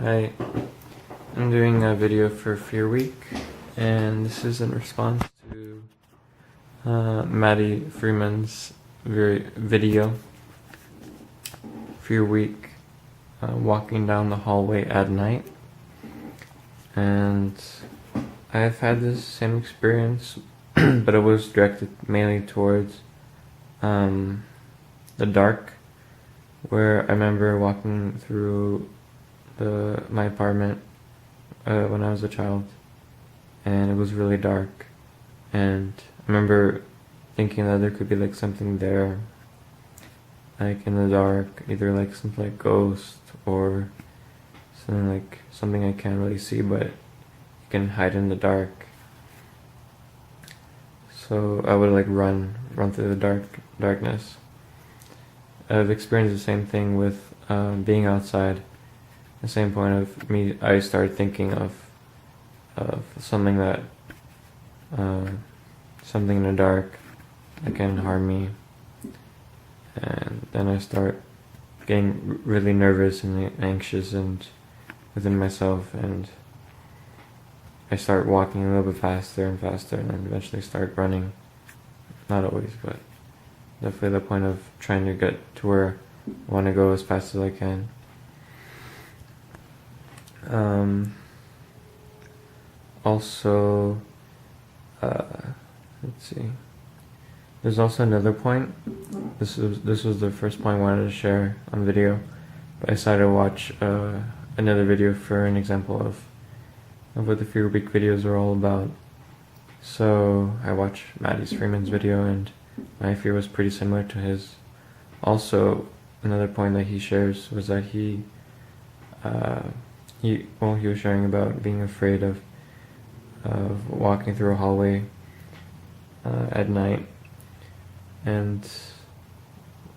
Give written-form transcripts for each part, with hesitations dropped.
Hi, I'm doing a video for Fear Week, and this is in response to Maddie Freeman's video, Fear Week, walking down the hallway at night. And I've had this same experience, but it was directed mainly towards the dark, where I remember walking through my apartment when I was a child, and it was really dark, and I remember thinking that there could be like something there, like in the dark, either like something like ghost or something I can't really see but you can hide in the dark. So I would like run through the darkness. I've experienced the same thing with being outside. The same point of me, I started thinking of something that something in the dark that can harm me, and then I start getting really nervous and anxious and within myself, and I start walking a little bit faster and faster, and then eventually start running. Not always, but definitely the point of trying to get to where I want to go as fast as I can. Also, let's see. There's also another point. This was the first point I wanted to share on video, but I decided to watch another video for an example of what the Fear Week videos are all about. So I watched Maddie Freeman's video, and my fear was pretty similar to his. Also, another point that he shares was that he was sharing about being afraid of walking through a hallway at night, and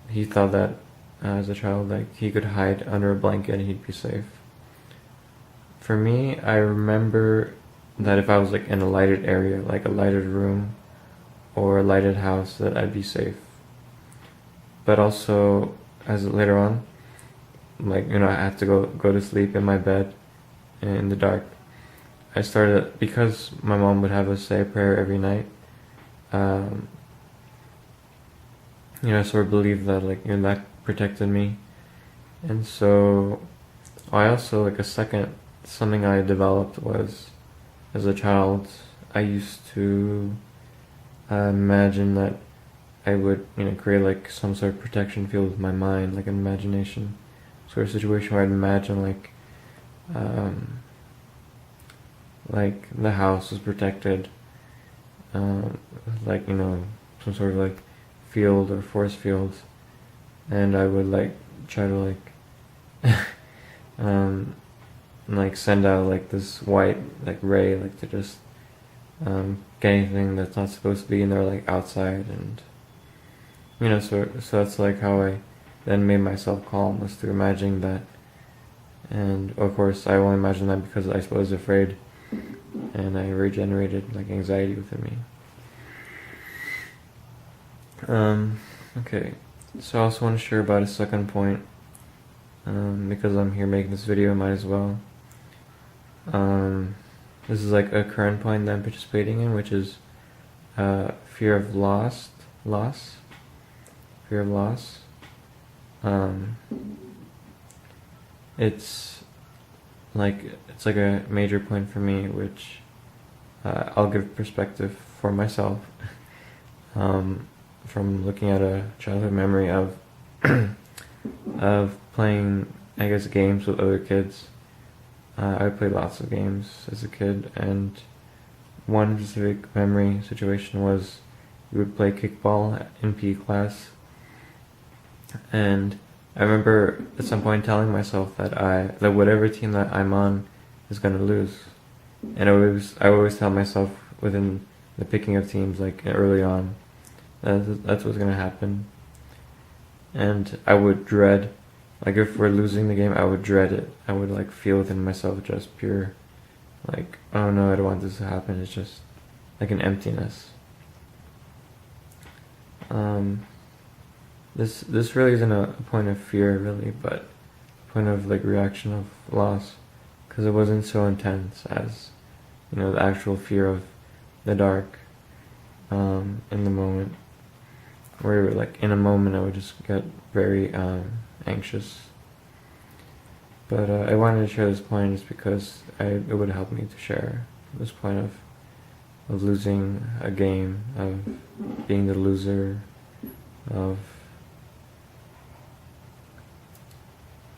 he thought that as a child, like, he could hide under a blanket and he'd be safe. For me, I remember that if I was like in a lighted area, like a lighted room or a lighted house, that I'd be safe. But also, as later on, like, I had to go to sleep in my bed in the dark. I started, because my mom would have us say a prayer every night, I sort of believed that, like, that protected me. And so I also, like, something I developed was, as a child, I used to imagine that I would, create like some sort of protection field with my mind, like an imagination sort of situation where I'd imagine like the house was protected, like, some sort of like field or force field, and I would like try to like send out like this white like ray, like to just get anything that's not supposed to be in there, like outside. And so that's like how I then made myself calm, was through imagining that. And of course I only imagined that because I was afraid, and I regenerated like anxiety within me. Okay, so I also want to share about a second point, because I'm here making this video, I might as well. This is like a current point that I'm participating in, which is fear of loss. Fear of loss. It's like a major point for me, which I'll give perspective for myself. From looking at a childhood memory of of playing, I guess, games with other kids. I played lots of games as a kid, and one specific memory situation was we would play kickball in PE class, and I remember at some point telling myself that whatever team that I'm on is gonna lose, and I always tell myself within the picking of teams, like early on, that's what's gonna happen. And I would dread, like, if we're losing the game, I would dread it. I would like feel within myself just pure, like, oh no, I don't want this to happen. It's just like an emptiness. This really isn't a point of fear, really, but a point of like reaction of loss. because it wasn't so intense as, the actual fear of the dark in the moment. Where like in a moment I would just get very anxious. But I wanted to share this point just because it would help me to share this point of losing a game, of being the loser, of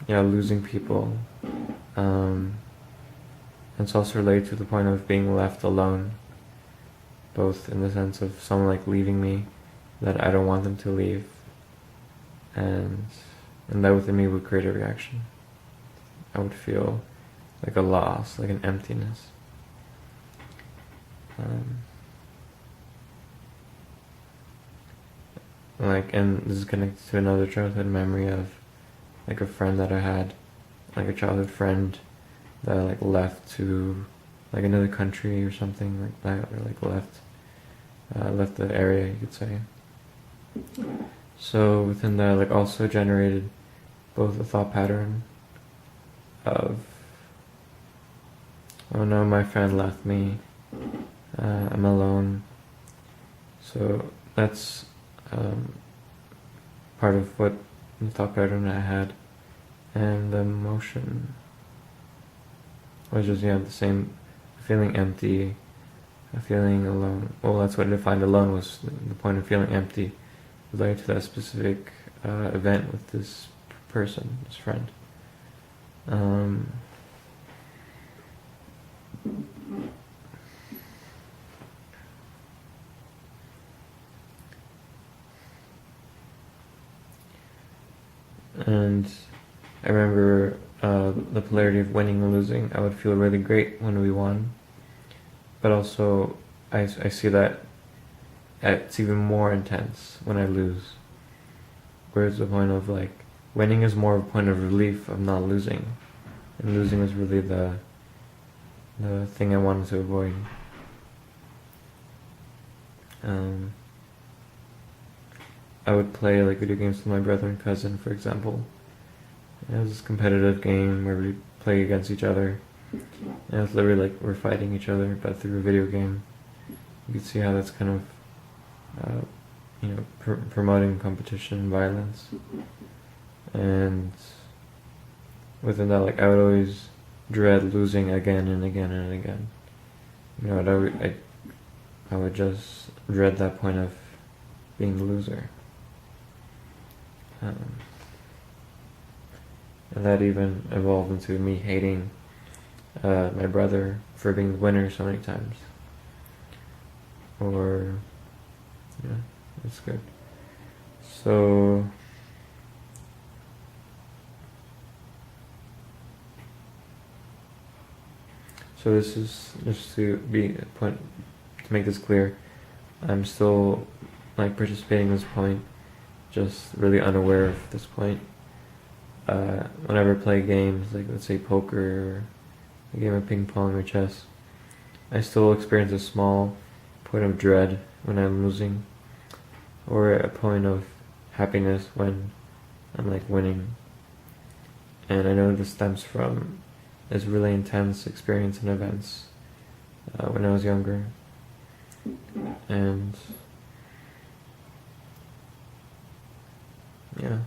losing people. It's also related to the point of being left alone, both in the sense of someone like leaving me, that I don't want them to leave, and that within me would create a reaction. I would feel like a loss, like an emptiness. And this is connected to another childhood memory of like a friend that I had, like a childhood friend that like left to like another country or something like that, or like left the area, you could say. So within that, like also generated both a thought pattern of, oh no, my friend left me, I'm alone. So that's part of what the thought pattern I had, and the emotion was just the same, feeling empty, feeling alone. Well, that's what I defined alone, was the point of feeling empty related to that specific event with this person, this friend. And I remember the polarity of winning and losing. I would feel really great when we won, but also I see that it's even more intense when I lose. Whereas the point of like winning is more of a point of relief of not losing, and losing is really the thing I wanted to avoid. I would play like video games with my brother and cousin, for example. It was this competitive game where we play against each other, and it's literally like we're fighting each other, but through a video game. You can see how that's kind of promoting competition and violence. And within that, like I would always dread losing again and again and again. I would just dread that point of being the loser. And that even evolved into me hating my brother for being the winner so many times. Or, that's good. So this is just to make this clear. I'm still like participating in this point, just really unaware of this point. Whenever I play games, like let's say poker or a game of ping pong or chess, I still experience a small point of dread when I'm losing, or a point of happiness when I'm like winning. And I know this stems from this really intense experience and events when I was younger. And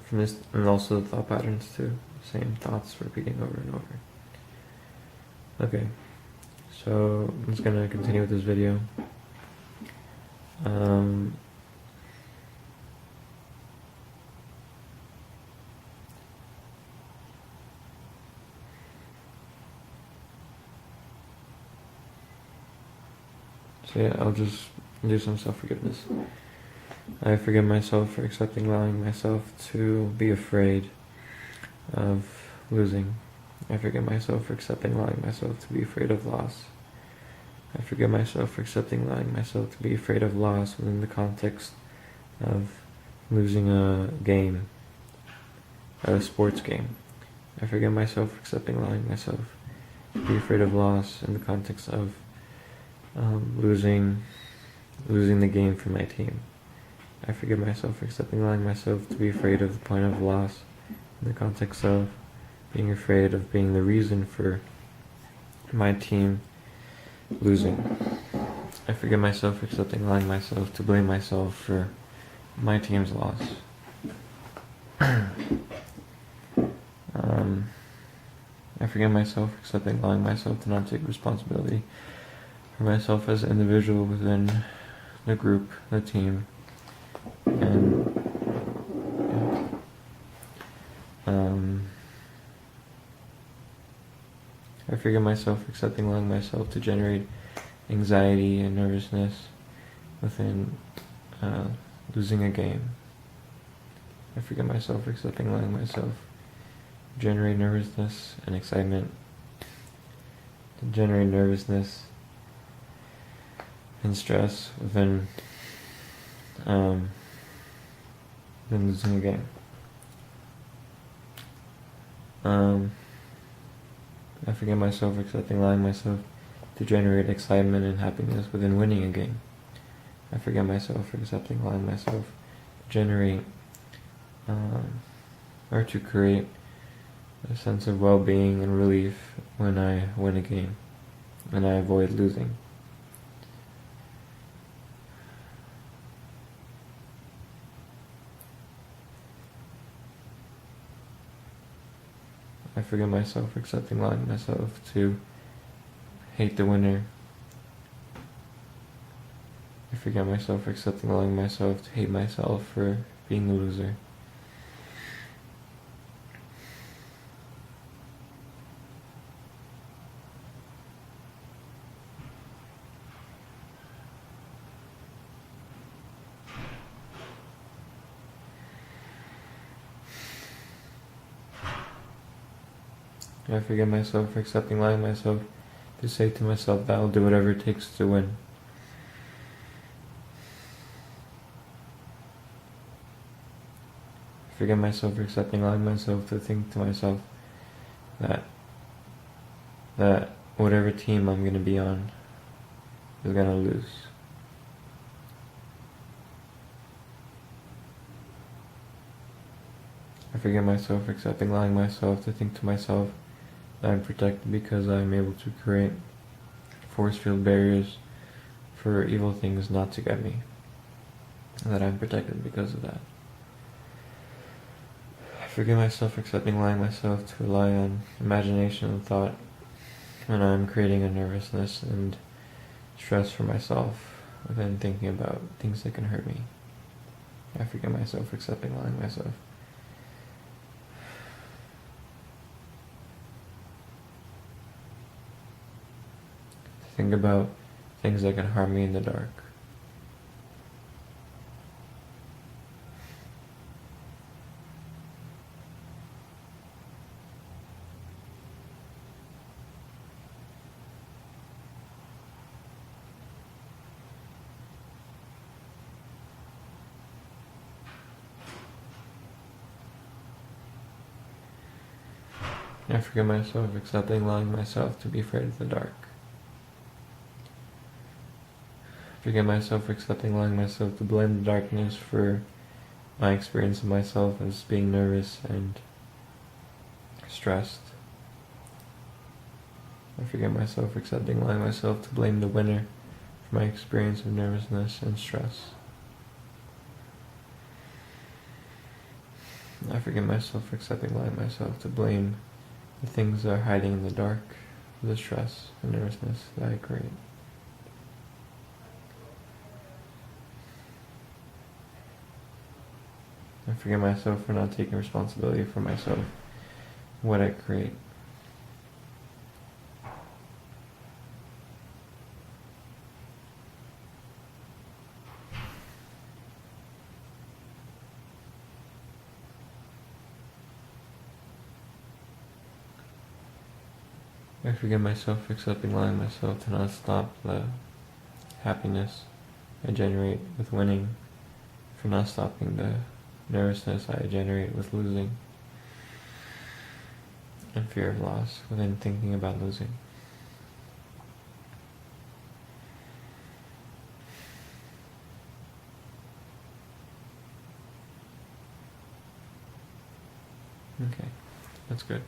from this, and also the thought patterns too, same thoughts repeating over and over. Okay, so I'm just gonna continue with this video. So I'll just do some self-forgiveness. I forgive myself for allowing myself to be afraid of losing. I forgive myself for allowing myself to be afraid of loss. I forgive myself for allowing myself to be afraid of loss within the context of losing a game, a sports game. I forgive myself for allowing myself to be afraid of loss in the context of losing the game for my team. I forgive myself for allowing myself to be afraid of the point of loss in the context of being afraid of being the reason for my team losing. I forgive myself for accepting allowing myself to blame myself for my team's loss. I forgive myself for accepting allowing myself to not take responsibility for myself as an individual within the group, the team, and I forgive myself for accepting allowing myself to generate anxiety and nervousness within losing a game. I forgive myself for accepting allowing myself to generate nervousness and excitement, to generate nervousness and stress within losing a game. I forgive myself for accepting allowing myself to generate excitement and happiness within winning a game. I forgive myself for accepting allowing myself to generate or to create a sense of well-being and relief when I win a game and I avoid losing. I forgive myself for accepting allowing myself to hate the winner. I forgive myself for accepting allowing myself to hate myself for being the loser. I forgive myself for accepting allowing myself to say to myself that I'll do whatever it takes to win. I forgive myself for accepting allowing myself to think to myself that whatever team I'm going to be on is going to lose. I forgive myself for accepting allowing myself to think to myself that I'm protected because I'm able to create force field barriers for evil things not to get me, and that I'm protected because of that. I forgive myself for accepting allowing myself to rely on imagination and thought when I'm creating a nervousness and stress for myself within thinking about things that can hurt me. I forgive myself for accepting allowing myself think about things that can harm me in the dark. I forgive myself for accepting allowing myself to be afraid of the dark. Forgive myself for accepting allowing myself to blame the darkness for my experience of myself as being nervous and stressed. I forgive myself for accepting allowing myself to blame the winner for my experience of nervousness and stress. I forgive myself for accepting allowing myself to blame the things that are hiding in the dark for the stress and nervousness that I create. I forgive myself for not taking responsibility for myself, what I create. I forgive myself for accepting allowing myself to not stop the happiness I generate with winning, for not stopping the nervousness I generate with losing, and fear of loss within thinking about losing. Okay, that's good.